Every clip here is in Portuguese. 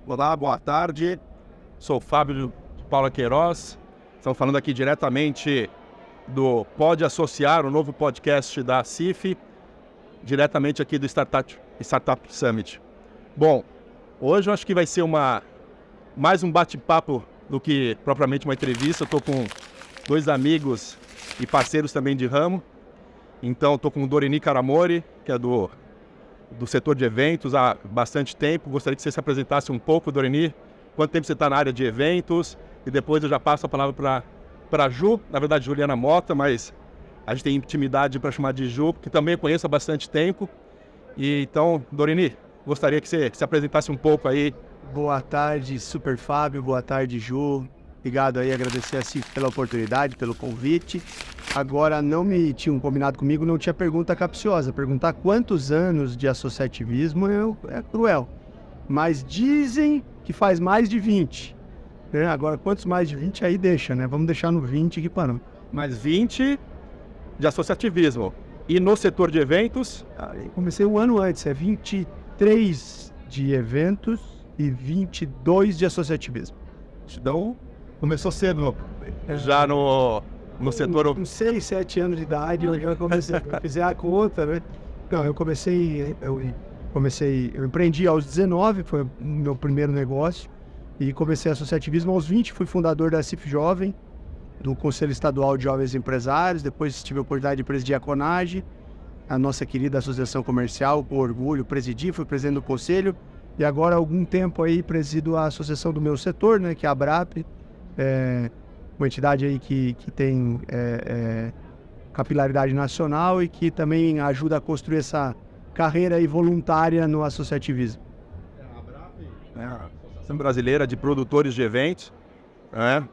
Olá, boa tarde. Sou o Fábio de Paula Queiroz. Estamos falando aqui diretamente do Pode Associar, o novo podcast da CIF, diretamente aqui do Startup Summit. Bom, hoje eu acho que vai ser mais um bate-papo do que propriamente uma entrevista. Estou com dois amigos e parceiros também de ramo. Então, estou com o Doreni Caramori, que é do setor de eventos há bastante tempo. Gostaria que você se apresentasse um pouco, Doreni. Quanto tempo você está na área de eventos? E depois eu já passo a palavra para a Ju, na verdade Juliana Mota, mas a gente tem intimidade para chamar de Ju, que também conheço há bastante tempo. E então, Doreni, gostaria que você se apresentasse um pouco aí. Boa tarde, Super Fábio, boa tarde, Ju. Obrigado aí, agradecer a CIF pela oportunidade, pelo convite. Agora, não me tinham combinado comigo, não tinha pergunta capciosa. Perguntar quantos anos de associativismo é cruel. Mas dizem que faz mais de 20. Né? Agora, quantos mais de 20 aí deixa, né? Vamos deixar no 20 que parou. Mais 20 de associativismo. E no setor de eventos? Comecei um ano antes, é 23 de eventos e 22 de associativismo. Então, começou cedo, já no setor... Com 6, 7 anos de idade, eu já comecei a fazer a conta, né? Não, eu empreendi aos 19, foi o meu primeiro negócio, e comecei associativismo aos 20, fui fundador da CIF Jovem, do Conselho Estadual de Jovens Empresários, depois tive a oportunidade de presidir a CONAGE, a nossa querida associação comercial, com orgulho, fui presidente do conselho, e agora há algum tempo aí presido a associação do meu setor, né, que é a ABRAP, uma entidade aí que tem capilaridade nacional e que também ajuda a construir essa carreira aí voluntária no associativismo. A ABRAP é a Associação Brasileira de Produtores de Eventos.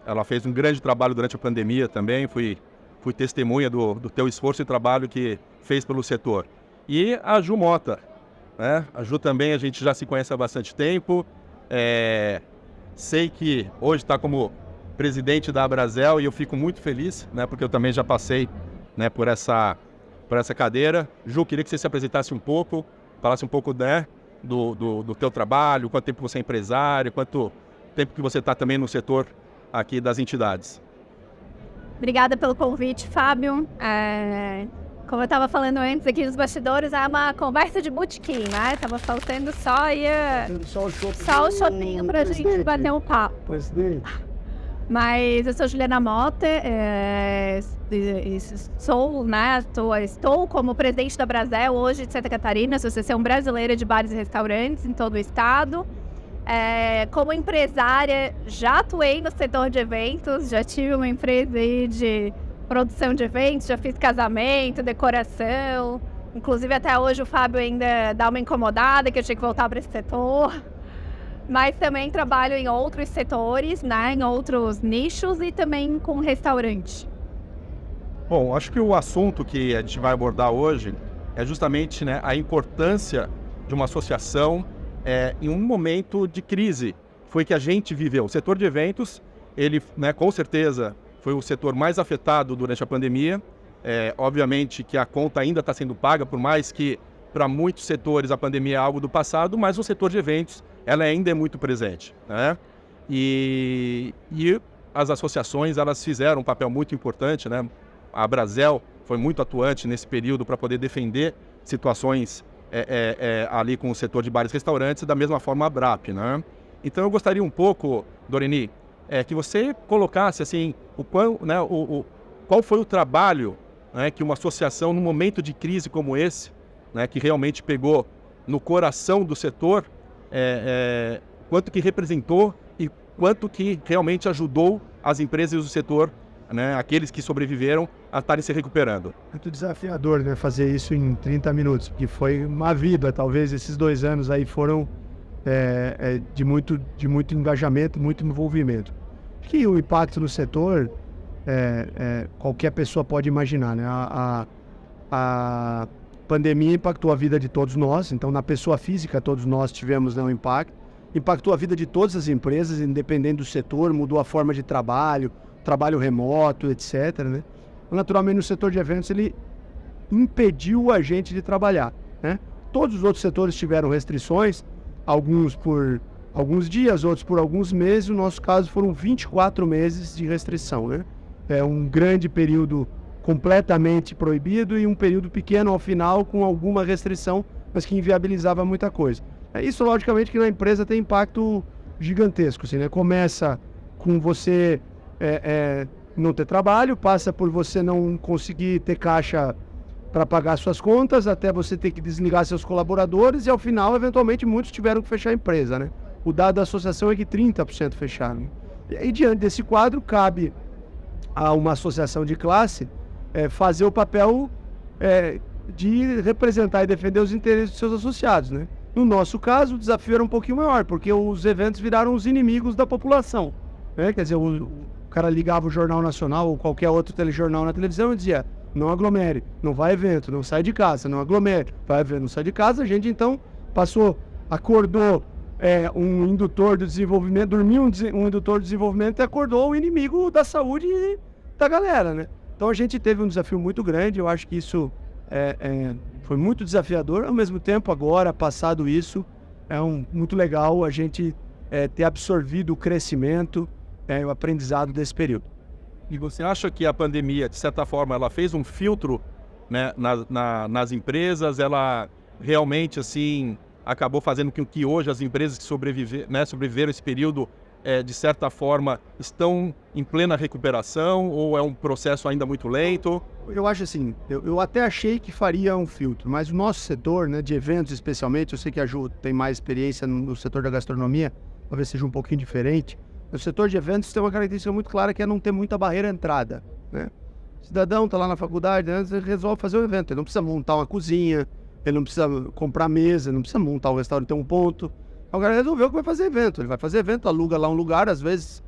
Ela fez um grande trabalho durante a pandemia também, fui testemunha do teu esforço e trabalho que fez pelo setor. E a Ju Mota, né? A Ju também a gente já se conhece há bastante tempo, sei que hoje está como presidente da Abrazel e eu fico muito feliz, né, porque eu também já passei, né, por essa cadeira. Ju, queria que você se apresentasse um pouco, falasse um pouco, né, do teu trabalho, quanto tempo você é empresário, quanto tempo que você está também no setor aqui das entidades. Obrigada pelo convite, Fábio. Como eu estava falando antes aqui nos bastidores, é uma conversa de botequim, né? Tava faltando só o chopinho para a gente bater um papo. Mas eu sou Juliana Mota, estou como presidente da Abrazel hoje de Santa Catarina, Associação Brasileira de Bares e Restaurantes em todo o estado. Como empresária, já atuei no setor de eventos, já tive uma empresa aí de produção de eventos, já fiz casamento, decoração. Inclusive até hoje o Fábio ainda dá uma incomodada que eu tinha que voltar para esse setor. Mas também trabalho em outros setores, né, em outros nichos e também com restaurante. Bom, acho que o assunto que a gente vai abordar hoje é justamente, né, a importância de uma associação em um momento de crise. Foi que a gente viveu. O setor de eventos, ele, né, com certeza foi o setor mais afetado durante a pandemia. Obviamente que a conta ainda está sendo paga, por mais que para muitos setores a pandemia é algo do passado, mas o setor de eventos ela ainda é muito presente, né? E as associações elas fizeram um papel muito importante, né? A Abrazel foi muito atuante nesse período para poder defender situações ali com o setor de bares e restaurantes, da mesma forma a ABRAP, né? Então eu gostaria um pouco, Doreni, que você colocasse assim qual foi o trabalho, né, que uma associação num momento de crise como esse, né, que realmente pegou no coração do setor, quanto que representou e quanto que realmente ajudou as empresas do setor, né, aqueles que sobreviveram, a estarem se recuperando. Muito desafiador, né, fazer isso em 30 minutos, porque foi uma vida, talvez esses 2 anos aí foram de muito engajamento, muito envolvimento. Acho que o impacto no setor, qualquer pessoa pode imaginar, né? A pandemia impactou a vida de todos nós, então na pessoa física todos nós tivemos um impacto, impactou a vida de todas as empresas, independente do setor, mudou a forma de trabalho remoto, etc, né? Naturalmente no setor de eventos ele impediu a gente de trabalhar, né? Todos os outros setores tiveram restrições, alguns por alguns dias, outros por alguns meses. No nosso caso foram 24 meses de restrição, né? É um grande período completamente proibido e um período pequeno ao final com alguma restrição, mas que inviabilizava muita coisa. Isso, logicamente, que na empresa tem impacto gigantesco, assim, né? Começa com você não ter trabalho, passa por você não conseguir ter caixa para pagar suas contas, até você ter que desligar seus colaboradores e, ao final, eventualmente, muitos tiveram que fechar a empresa, né? O dado da associação é que 30% fecharam. E aí, diante desse quadro, cabe a uma associação de classe fazer o papel de representar e defender os interesses dos seus associados, né? No nosso caso, o desafio era um pouquinho maior, porque os eventos viraram os inimigos da população, né? Quer dizer, o cara ligava o Jornal Nacional ou qualquer outro telejornal na televisão e dizia: não aglomere, não vai evento, não sai de casa, não aglomere, vai evento, não sai de casa. A gente então acordou um indutor do desenvolvimento, dormiu um indutor do desenvolvimento e acordou o inimigo da saúde da galera, né? Então a gente teve um desafio muito grande. Eu acho que isso foi muito desafiador. Ao mesmo tempo, agora, passado isso, muito legal a gente ter absorvido o crescimento e o aprendizado desse período. E você acha que a pandemia, de certa forma, ela fez um filtro, né, nas empresas? Ela realmente, assim, acabou fazendo com que hoje as empresas que sobreviveram esse período, de certa forma, estão em plena recuperação, ou é um processo ainda muito lento? Eu acho assim, eu até achei que faria um filtro, mas o nosso setor, né, de eventos especialmente, eu sei que a Ju tem mais experiência no setor da gastronomia, talvez seja um pouquinho diferente. O setor de eventos tem uma característica muito clara, que é não ter muita barreira à entrada, né? O cidadão está lá na faculdade, né, ele resolve fazer o evento, ele não precisa montar uma cozinha, ele não precisa comprar mesa, ele não precisa montar um restaurante, ter um ponto. O cara resolveu que vai fazer evento, ele vai fazer evento, aluga lá um lugar, às vezes,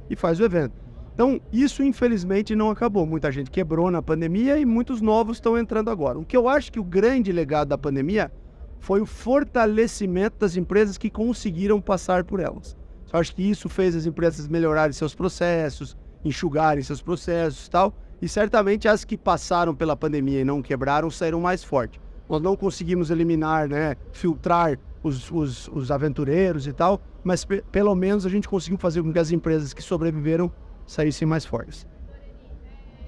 e faz o evento. Então, isso infelizmente não acabou. Muita gente quebrou na pandemia e muitos novos estão entrando agora. O que eu acho que o grande legado da pandemia foi o fortalecimento das empresas que conseguiram passar por elas. Eu acho que isso fez as empresas melhorarem seus processos, enxugarem seus processos e tal. E certamente as que passaram pela pandemia e não quebraram saíram mais fortes. Nós não conseguimos eliminar, né, filtrar os aventureiros e tal, mas pelo menos a gente conseguiu fazer com que as empresas que sobreviveram saíssem mais fortes.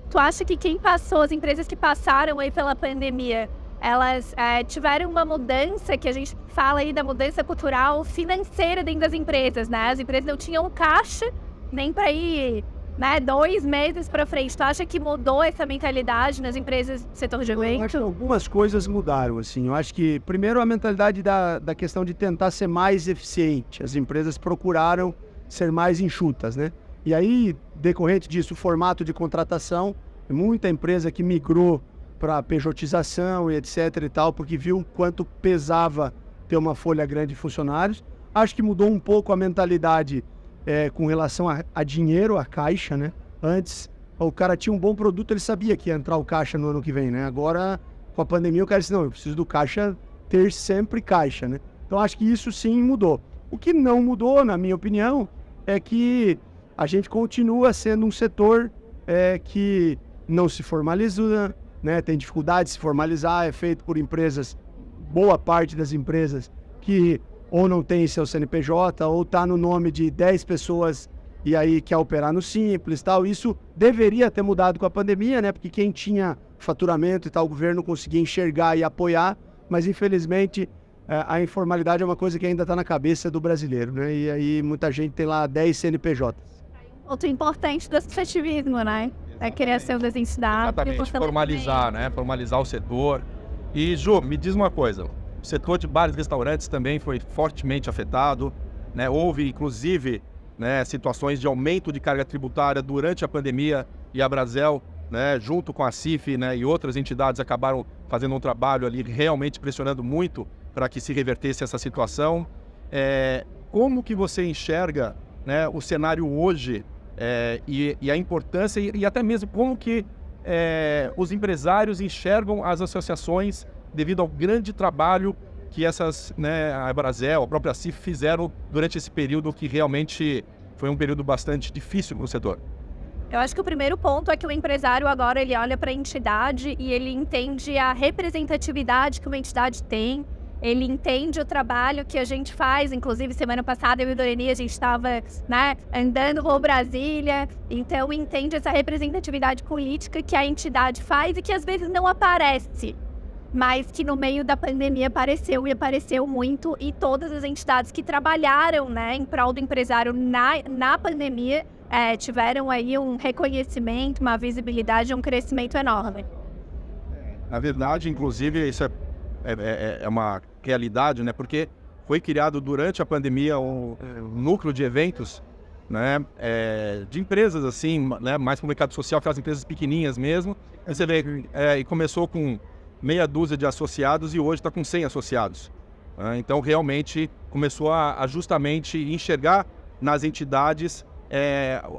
Tu acha que as empresas que passaram aí pela pandemia, elas tiveram uma mudança, que a gente fala aí da mudança cultural financeira dentro das empresas, né? As empresas não tinham caixa nem para ir, né, 2 meses para frente. Tu acha que mudou essa mentalidade nas empresas do setor de evento? Eu acho que algumas coisas mudaram, assim. Eu acho que, primeiro, a mentalidade da questão de tentar ser mais eficiente. As empresas procuraram ser mais enxutas, né? E aí, decorrente disso, o formato de contratação, muita empresa que migrou para pejotização e etc e tal, porque viu quanto pesava ter uma folha grande de funcionários. Acho que mudou um pouco a mentalidade com relação a dinheiro, a caixa, né? Antes, o cara tinha um bom produto, ele sabia que ia entrar o caixa no ano que vem, né? Agora, com a pandemia, o cara disse: não, eu preciso do caixa, ter sempre caixa, né? Então, acho que isso sim mudou. O que não mudou, na minha opinião, é que a gente continua sendo um setor que não se formaliza, né? Tem dificuldade de se formalizar, é feito por empresas, boa parte das empresas que ou não tem seu CNPJ, ou está no nome de 10 pessoas e aí quer operar no Simples e tal. Isso deveria ter mudado com a pandemia, né? Porque quem tinha faturamento e tal, o governo conseguia enxergar e apoiar, mas infelizmente a informalidade é uma coisa que ainda está na cabeça do brasileiro, né? E aí muita gente tem lá 10 CNPJs. Outro importante do associativismo, né? A criação das entidades. Exatamente, formalizar, né? Formalizar o setor. E, Ju, me diz uma coisa. O setor de bares e restaurantes também foi fortemente afetado, né? Houve, inclusive, né, situações de aumento de carga tributária durante a pandemia, e a Brasel, né, junto com a CIF, né, e outras entidades, acabaram fazendo um trabalho ali realmente pressionando muito para que se revertesse essa situação. Como que você enxerga, né, o cenário hoje e a importância e até mesmo como que os empresários enxergam as associações devido ao grande trabalho que essas, né, a Brasel, a própria CIF fizeram durante esse período que realmente foi um período bastante difícil no setor? Eu acho que o primeiro ponto é que o empresário agora ele olha para a entidade e ele entende a representatividade que uma entidade tem ele entende o trabalho que a gente faz. Inclusive, semana passada, eu e o Doreni, a gente estava, né, andando por Brasília. Então, entende essa representatividade política que a entidade faz e que às vezes não aparece, mas que no meio da pandemia apareceu, e apareceu muito. E todas as entidades que trabalharam, né, em prol do empresário na pandemia tiveram aí um reconhecimento, uma visibilidade, um crescimento enorme. Na verdade, inclusive, isso é uma realidade, né? Porque foi criado durante a pandemia um núcleo de eventos, né? De empresas assim, né? Mais para o mercado social, aquelas empresas pequenininhas mesmo. Aí você vê, e começou com meia dúzia de associados e hoje está com 100 associados. Né? Então, realmente, começou a justamente enxergar nas entidades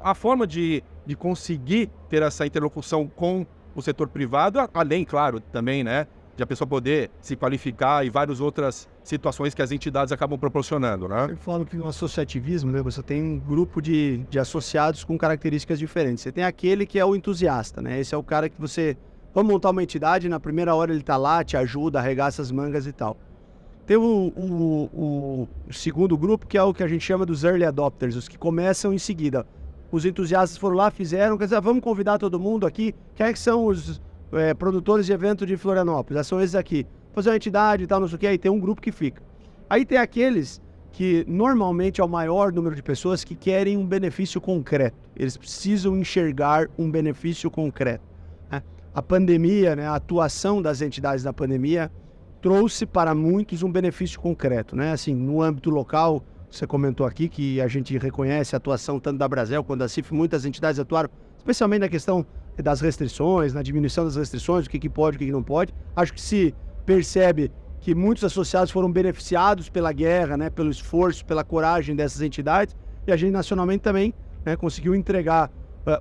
a forma de conseguir ter essa interlocução com o setor privado, além, claro, também, né, de a pessoa poder se qualificar e várias outras situações que as entidades acabam proporcionando, né? Eu falo que no associativismo, né, você tem um grupo de associados com características diferentes. Você tem aquele que é o entusiasta, né? Esse é o cara que você... Vamos montar uma entidade, na primeira hora ele tá lá, te ajuda, arregaça as mangas e tal. Tem o segundo grupo, que é o que a gente chama dos early adopters, os que começam em seguida. Os entusiastas foram lá, fizeram, quer dizer, vamos convidar todo mundo aqui. Quem é que são os produtores de evento de Florianópolis? São esses aqui. Fazer uma entidade e tal, não sei o que, aí tem um grupo que fica. Aí tem aqueles que normalmente é o maior número de pessoas que querem um benefício concreto. Eles precisam enxergar um benefício concreto. Né? A pandemia, né, a atuação das entidades na pandemia trouxe para muitos um benefício concreto, né? Assim, no âmbito local, você comentou aqui que a gente reconhece a atuação tanto da Brasel quanto da CIF, muitas entidades atuaram, especialmente na questão das restrições, na diminuição das restrições, o que pode, o que não pode. Acho que se percebe que muitos associados foram beneficiados pela guerra, né, pelo esforço, pela coragem dessas entidades, e a gente nacionalmente também, né, conseguiu entregar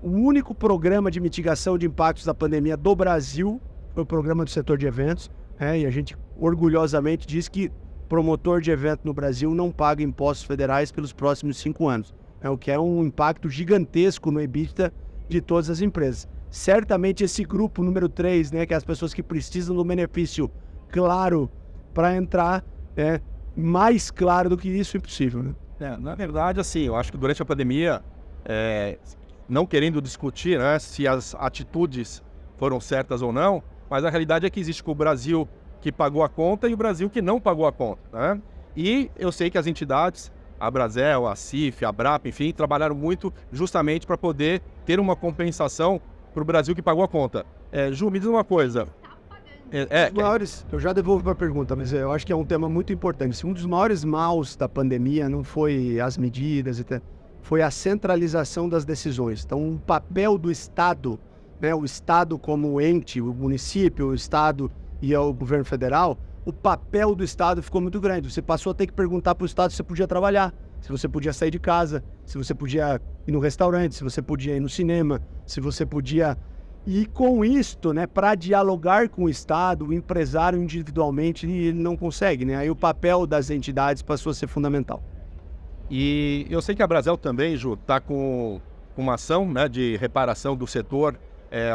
o único programa de mitigação de impactos da pandemia do Brasil, foi o programa do setor de eventos, e a gente orgulhosamente diz que promotor de evento no Brasil não paga impostos federais pelos próximos 5 anos, o que é um impacto gigantesco no EBITDA de todas as empresas. Certamente esse grupo número 3, né, que é as pessoas que precisam do benefício claro para entrar, mais claro do que isso, impossível. Né? Na verdade, assim, eu acho que durante a pandemia, não querendo discutir, né, se as atitudes foram certas ou não, mas a realidade é que existe o Brasil que pagou a conta e o Brasil que não pagou a conta. Né? E eu sei que as entidades, a Brasel, a CIF, a Brapa, enfim, trabalharam muito justamente para poder ter uma compensação para o Brasil que pagou a conta. Ju, me diz uma coisa. Os maiores, eu já devolvo para a pergunta, mas eu acho que é um tema muito importante. Um dos maiores maus da pandemia não foi as medidas, foi a centralização das decisões. Então, o papel do Estado, né, o Estado como ente, o município, o Estado e o governo federal, o papel do Estado ficou muito grande. Você passou a ter que perguntar para o Estado se você podia trabalhar, se você podia sair de casa, se você podia ir no restaurante, se você podia ir no cinema, se você podia... E com isto, né, para dialogar com o Estado, o empresário individualmente, ele não consegue, né? Aí o papel das entidades passou a ser fundamental. E eu sei que a Brasel também, Ju, está com uma ação, né, de reparação do setor,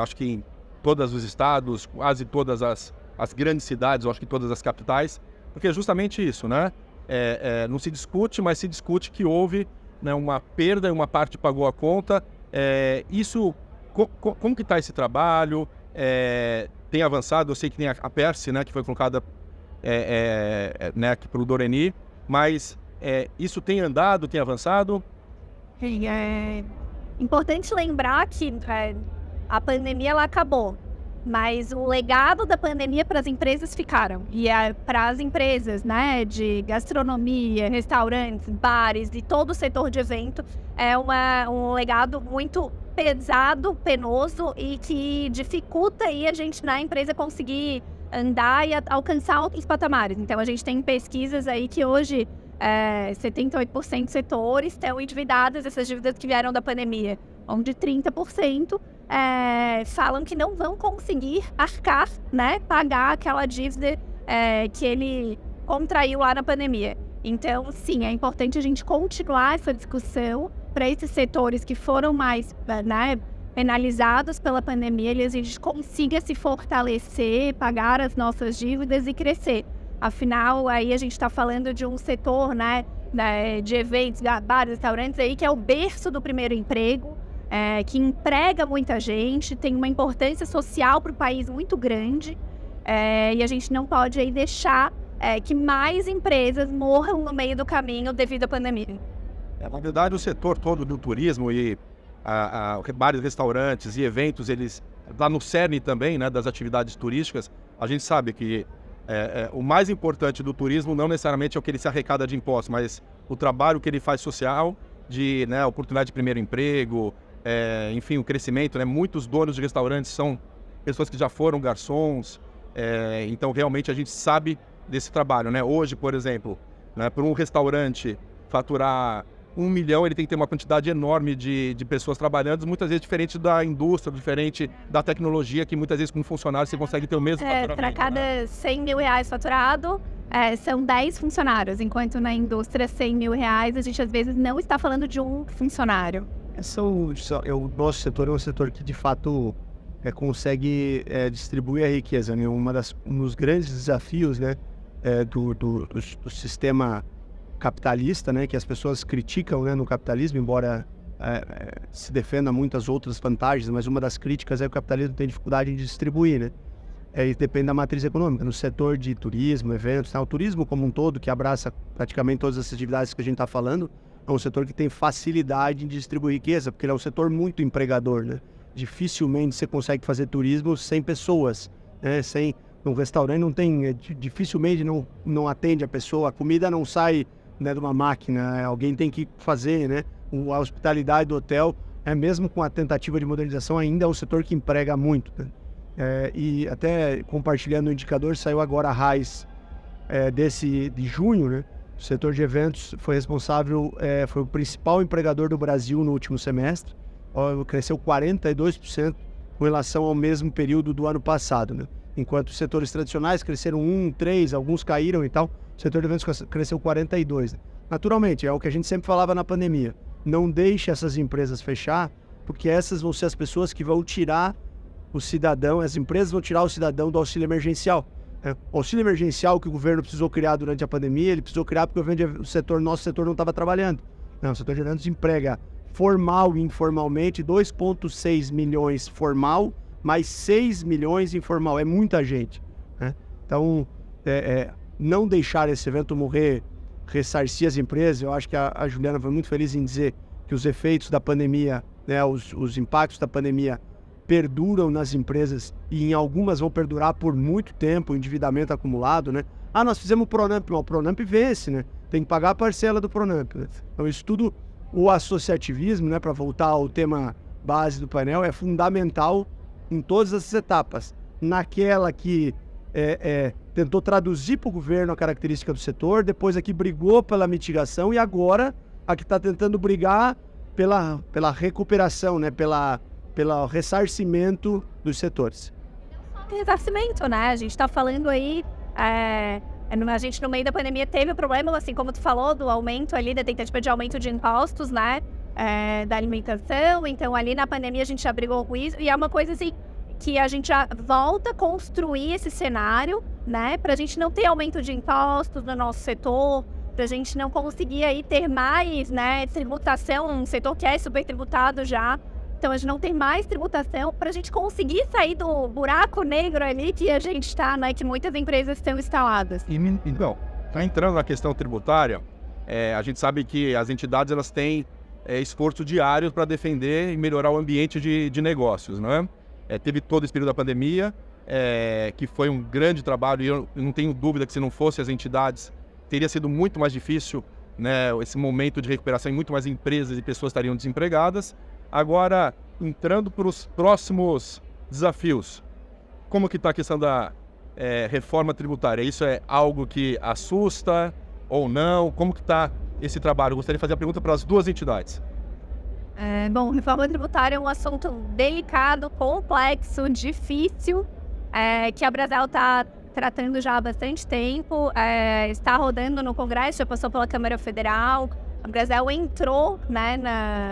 acho que em todos os estados, quase todas as grandes cidades, acho que todas as capitais, porque é justamente isso, né? Não se discute, mas se discute que houve, né, uma perda e uma parte pagou a conta. Isso, como que está esse trabalho? Tem avançado? Eu sei que tem a Perse, né, que foi colocada né, aqui pelo Doreni, mas isso tem andado, tem avançado? É importante lembrar que a pandemia ela acabou, mas o legado da pandemia para as empresas ficaram. E para as empresas, né, de gastronomia, restaurantes, bares e todo o setor de evento, é um legado muito pesado, penoso e que dificulta aí a gente na empresa conseguir andar e alcançar outros patamares. Então a gente tem pesquisas aí que hoje 78% dos setores estão endividados, essas dívidas que vieram da pandemia, onde 30% falam que não vão conseguir arcar, né, pagar aquela dívida que ele contraiu lá na pandemia. Então, sim, é importante a gente continuar essa discussão para esses setores que foram mais, né, penalizados pela pandemia, a gente consiga se fortalecer, pagar as nossas dívidas e crescer. Afinal, aí a gente está falando de um setor, né, de eventos, bares, restaurantes, aí, que é o berço do primeiro emprego, que emprega muita gente, tem uma importância social para o país muito grande, e a gente não pode aí deixar que mais empresas morram no meio do caminho devido à pandemia. Na verdade, o setor todo do turismo e bares, restaurantes e eventos, eles lá no cerne também, né, das atividades turísticas. A gente sabe que o mais importante do turismo não necessariamente é o que ele se arrecada de impostos, mas o trabalho que ele faz social, de, né, oportunidade de primeiro emprego, enfim, o crescimento, né? Muitos donos de restaurantes são pessoas que já foram garçons, então realmente a gente sabe desse trabalho, né? Hoje, por exemplo, né, para um restaurante faturar 1 milhão, ele tem que ter uma quantidade enorme de pessoas trabalhando, muitas vezes diferente da indústria, diferente da tecnologia, que muitas vezes com um funcionário você consegue ter o mesmo faturamento. Para cada 100 mil reais faturado, são 10 funcionários, enquanto na indústria 100 mil reais a gente às vezes não está falando de um funcionário. O nosso setor é um setor que de fato consegue distribuir a riqueza, né? Um dos grandes desafios, né, do sistema capitalista, né, que as pessoas criticam, né, no capitalismo, embora se defenda muitas outras vantagens, mas uma das críticas é que o capitalismo tem dificuldade em distribuir, né? E depende da matriz econômica. No setor de turismo, eventos, o turismo como um todo, que abraça praticamente todas as atividades que a gente está falando, é um setor que tem facilidade em distribuir riqueza, porque ele é um setor muito empregador, né? Dificilmente você consegue fazer turismo sem pessoas, né? Um restaurante não tem, dificilmente não atende a pessoa, a comida não sai, né, de uma máquina, alguém tem que fazer, né? A hospitalidade do hotel, mesmo com a tentativa de modernização, ainda é um setor que emprega muito, né? E até compartilhando o indicador, saiu agora a RAIS de junho, né? O setor de eventos foi responsável, foi o principal empregador do Brasil no último semestre, cresceu 42% com relação ao mesmo período do ano passado, né? Enquanto os setores tradicionais cresceram 1, 3, alguns caíram e tal, o setor de eventos cresceu 42%. Né? Naturalmente, é o que a gente sempre falava na pandemia, não deixe essas empresas fechar, porque essas vão ser as pessoas que vão tirar o cidadão, as empresas vão tirar o cidadão do auxílio emergencial. O auxílio emergencial que o governo precisou criar durante a pandemia, ele precisou criar porque nosso setor não estava trabalhando. Não, o setor de eventos emprega formal e informalmente 2,6 milhões formal, mais 6 milhões informal. É muita gente, né? Então, não deixar esse evento morrer, ressarcir as empresas. Eu acho que a Juliana foi muito feliz em dizer que os efeitos da pandemia, né, os impactos da pandemia perduram nas empresas e em algumas vão perdurar por muito tempo, o endividamento acumulado, né? Nós fizemos o Pronamp, mas o Pronamp vence, né? Tem que pagar a parcela do Pronamp, né? Então isso tudo, o associativismo, né, para voltar ao tema base do painel, é fundamental em todas essas etapas. Naquela que tentou traduzir para o governo a característica do setor, depois a que brigou pela mitigação e agora a que está tentando brigar pela recuperação, né, pelo ressarcimento dos setores. Ressarcimento, né? A gente está falando aí, a gente no meio da pandemia teve o problema, assim como tu falou, do aumento ali, da tentativa de aumento de impostos, né? Da alimentação. Então ali na pandemia a gente já brigou com isso e é uma coisa assim que a gente já volta a construir esse cenário, né? Pra gente não ter aumento de impostos no nosso setor, pra gente não conseguir aí ter mais, né, tributação, um setor que é super tributado já. Então, a gente não tem mais tributação para a gente conseguir sair do buraco negro ali que a gente está, né? Que muitas empresas estão instaladas. Então, entrando na questão tributária, a gente sabe que as entidades elas têm esforço diário para defender e melhorar o ambiente de negócios, não é? Teve todo esse período da pandemia, que foi um grande trabalho, e eu não tenho dúvida que se não fosse as entidades, teria sido muito mais difícil, né, esse momento de recuperação, e muito mais empresas e pessoas estariam desempregadas. Agora, entrando para os próximos desafios, como que está a questão da reforma tributária? Isso é algo que assusta ou não? Como que está esse trabalho? Eu gostaria de fazer a pergunta para as duas entidades. Bom, reforma tributária é um assunto delicado, complexo, difícil, que a Brasel está tratando já há bastante tempo, está rodando no Congresso, já passou pela Câmara Federal. A Brasel entrou, né,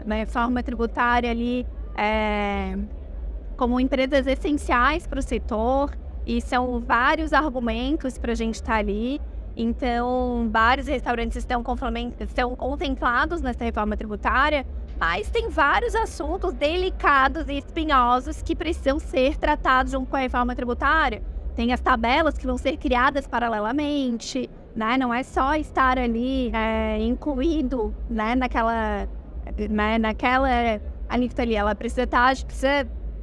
na reforma tributária ali como empresas essenciais para o setor e são vários argumentos para a gente estar ali. Então, vários restaurantes estão contemplados nessa reforma tributária, mas tem vários assuntos delicados e espinhosos que precisam ser tratados junto com a reforma tributária. Tem as tabelas que vão ser criadas paralelamente, né? Não é só estar ali incluído, né, naquela alíquota ali. Ela precisa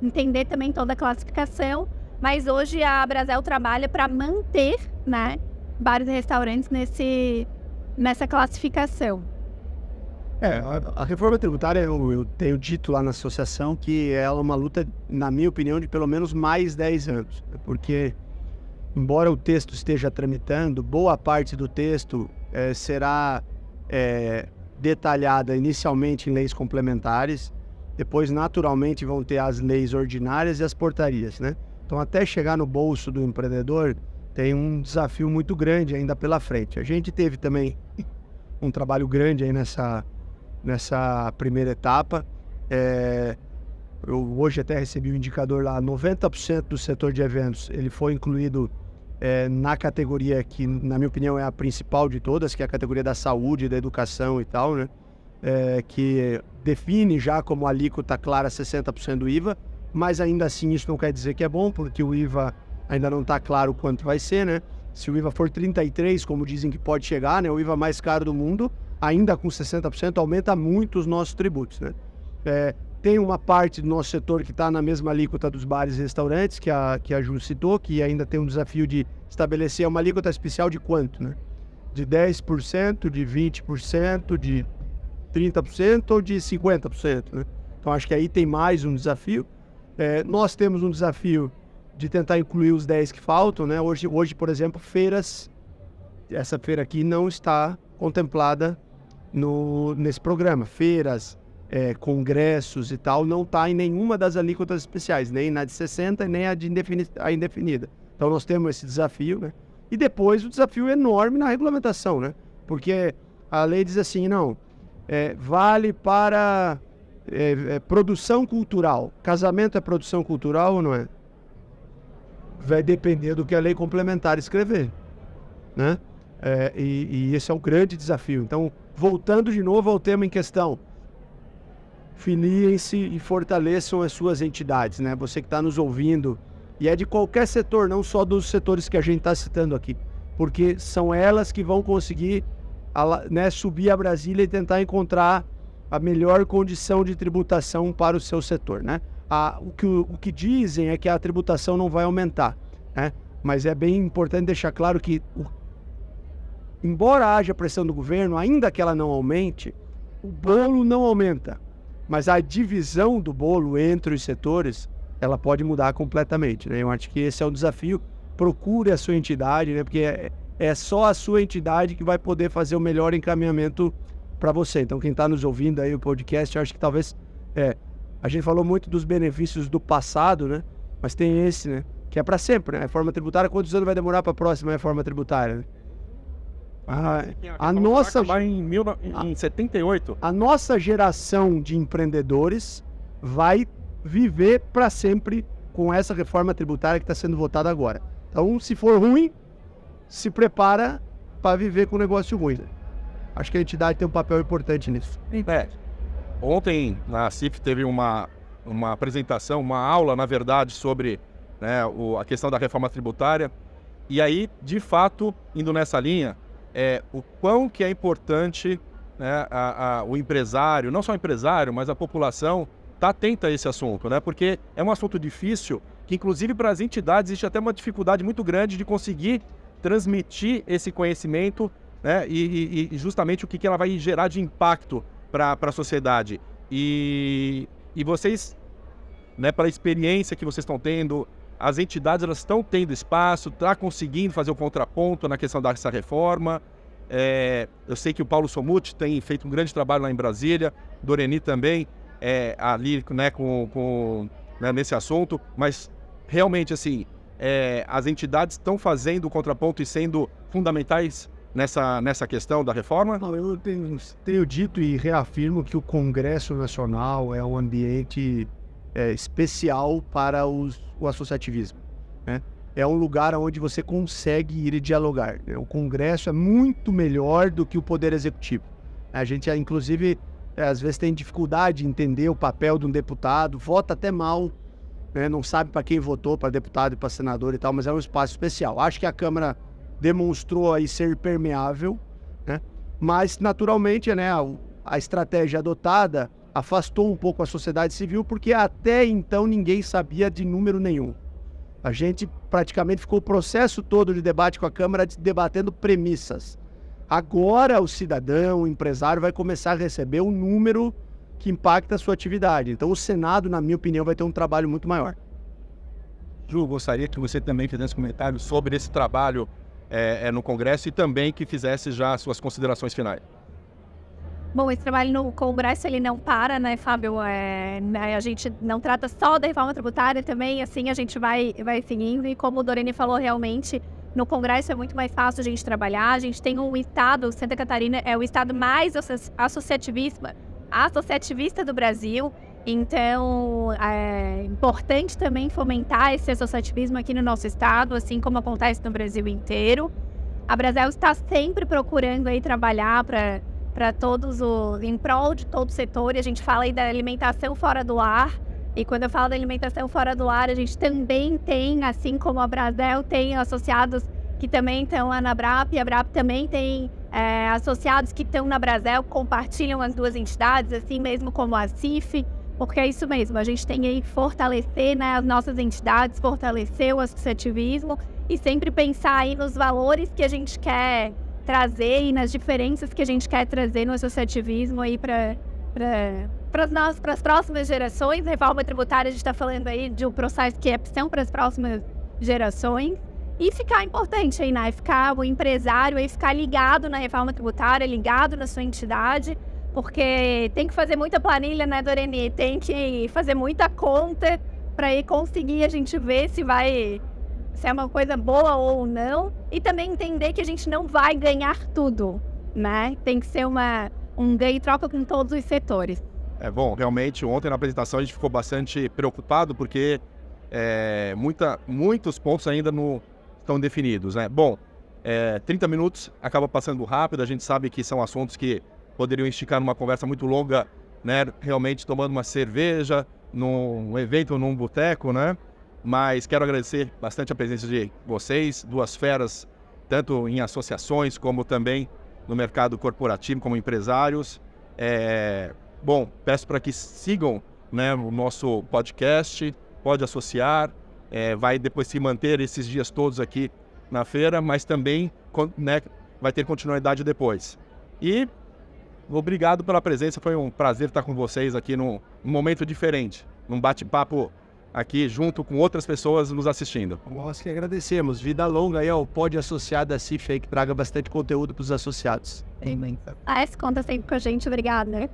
entender também toda a classificação, mas hoje a Brasel trabalha para manter, né, vários restaurantes nessa classificação. A reforma tributária, eu tenho dito lá na associação que ela é uma luta, na minha opinião, de pelo menos mais 10 anos. Porque, embora o texto esteja tramitando, boa parte do texto será detalhada inicialmente em leis complementares, depois, naturalmente, vão ter as leis ordinárias e as portarias, né? Então, até chegar no bolso do empreendedor, tem um desafio muito grande ainda pela frente. A gente teve também um trabalho grande aí nessa primeira etapa. Eu hoje até recebi um indicador lá, 90% do setor de eventos, ele foi incluído na categoria que, na minha opinião, é a principal de todas, que é a categoria da saúde, da educação e tal, né? Que define já como alíquota clara 60% do IVA, mas ainda assim isso não quer dizer que é bom, porque o IVA ainda não está claro quanto vai ser, né? Se o IVA for 33%, como dizem que pode chegar, né? O IVA mais caro do mundo, ainda com 60%, aumenta muito os nossos tributos, né? Tem uma parte do nosso setor que está na mesma alíquota dos bares e restaurantes, que a Ju citou, que ainda tem um desafio de estabelecer uma alíquota especial de quanto, né? De 10%, de 20%, de 30% ou de 50%, né? Então acho que aí tem mais um desafio. Nós temos um desafio de tentar incluir os 10 que faltam, né? Hoje, por exemplo, feiras, essa feira aqui não está contemplada nesse programa. Feiras, congressos e tal, não está em nenhuma das alíquotas especiais, nem na de 60% nem a indefinida. Então nós temos esse desafio, né? E depois o desafio enorme na regulamentação, né? Porque a lei diz assim, não, vale para produção cultural. Casamento é produção cultural ou não é? Vai depender do que a lei complementar escrever, né? E esse é um grande desafio. Então, voltando de novo ao tema em questão, filiem-se e fortaleçam as suas entidades, né? Você que está nos ouvindo, e é de qualquer setor, não só dos setores que a gente está citando aqui, porque são elas que vão conseguir, né, subir a Brasília e tentar encontrar a melhor condição de tributação para o seu setor, né? O que dizem é que a tributação não vai aumentar, né? Mas é bem importante deixar claro que, embora haja pressão do governo, ainda que ela não aumente, o bolo não aumenta. Mas a divisão do bolo entre os setores, ela pode mudar completamente, né? Eu acho que esse é um desafio. Procure a sua entidade, né? Porque é só a sua entidade que vai poder fazer o melhor encaminhamento para você. Então, quem está nos ouvindo aí o podcast, eu acho que talvez... A gente falou muito dos benefícios do passado, né? Mas tem esse, né? Que é para sempre, né? A reforma tributária, quantos anos vai demorar para a próxima reforma tributária, né? A nossa... Vai em 78. A nossa geração de empreendedores vai viver para sempre com essa reforma tributária que está sendo votada agora. Então, se for ruim, se prepara para viver com um negócio ruim. Acho que a entidade tem um papel importante nisso. Ontem, na CIF, teve uma apresentação, uma aula, na verdade, sobre, né, a questão da reforma tributária. E aí, de fato, indo nessa linha, o quão que é importante, né, o empresário, não só o empresário, mas a população, tá atenta a esse assunto, né? Porque é um assunto difícil, que inclusive para as entidades existe até uma dificuldade muito grande de conseguir transmitir esse conhecimento, né? E justamente o que ela vai gerar de impacto para a sociedade. E vocês, né, pela experiência que vocês estão tendo, as entidades elas estão tendo espaço, está conseguindo fazer o contraponto na questão dessa reforma. Eu sei que o Paulo Somuti tem feito um grande trabalho lá em Brasília, Doreni também, ali, né, né, nesse assunto, mas realmente assim, as entidades estão fazendo o contraponto e sendo fundamentais nessa questão da reforma? Não, eu tenho dito e reafirmo que o Congresso Nacional é um ambiente especial para o associativismo, né? é um lugar onde você consegue ir e dialogar. O Congresso é muito melhor do que o Poder Executivo. A gente, inclusive, às vezes tem dificuldade de entender o papel de um deputado, vota até mal, né? Não sabe para quem votou, para deputado e para senador e tal, mas é um espaço especial. Acho que a Câmara demonstrou aí ser permeável, né? Mas, naturalmente, né, a estratégia adotada afastou um pouco a sociedade civil, porque até então ninguém sabia de número nenhum. A gente praticamente ficou o processo todo de debate com a Câmara debatendo premissas. Agora o cidadão, o empresário vai começar a receber um número que impacta a sua atividade. Então o Senado, na minha opinião, vai ter um trabalho muito maior. Ju, gostaria que você também fizesse comentários sobre esse trabalho no Congresso e também que fizesse já suas considerações finais. Bom, esse trabalho no Congresso, ele não para, né, Fábio? A gente não trata só da reforma tributária também, assim, a gente vai seguindo. E como o Dorene falou, realmente, no Congresso é muito mais fácil a gente trabalhar. A gente tem um estado, Santa Catarina é o estado mais associativista do Brasil. Então, é importante também fomentar esse associativismo aqui no nosso estado, assim como acontece no Brasil inteiro. A Brasel está sempre procurando aí trabalhar em prol de todo o setor, e a gente fala aí da alimentação fora do lar. E quando eu falo da alimentação fora do lar, a gente também tem, assim como a Brasel tem associados que também estão lá na BRAP, e a BRAP também tem associados que estão na Brasel, compartilham as duas entidades, assim mesmo como a CIF, porque é isso mesmo, a gente tem aí que fortalecer, né, as nossas entidades, fortalecer o associativismo e sempre pensar aí nos valores que a gente quer trazer e nas diferenças que a gente quer trazer no associativismo aí para as próximas gerações. Reforma tributária, a gente está falando aí de um processo que são para as próximas gerações. E ficar importante aí, né? O empresário aí ficar ligado na reforma tributária, ligado na sua entidade, porque tem que fazer muita planilha, né, Dorene? Tem que fazer muita conta para aí conseguir a gente ver se é uma coisa boa ou não, e também entender que a gente não vai ganhar tudo, né? Tem que ser um ganho e troca com todos os setores. Bom, realmente ontem na apresentação a gente ficou bastante preocupado porque muitos pontos ainda não estão definidos, né? Bom, 30 minutos acaba passando rápido, a gente sabe que são assuntos que poderiam esticar numa conversa muito longa, né? Realmente tomando uma cerveja, num evento, num boteco, né? Mas quero agradecer bastante a presença de vocês, duas feras, tanto em associações como também no mercado corporativo, como empresários. Bom, peço para que sigam, né, o nosso podcast, pode associar, vai depois se manter esses dias todos aqui na feira, mas também, né, vai ter continuidade depois. E obrigado pela presença, foi um prazer estar com vocês aqui num momento diferente, num bate-papo aqui junto com outras pessoas nos assistindo. Nós que agradecemos. Vida longa aí ao Pod Associado da CIF aí, que traga bastante conteúdo para os associados. Esse conta sempre com a gente. Obrigada, né?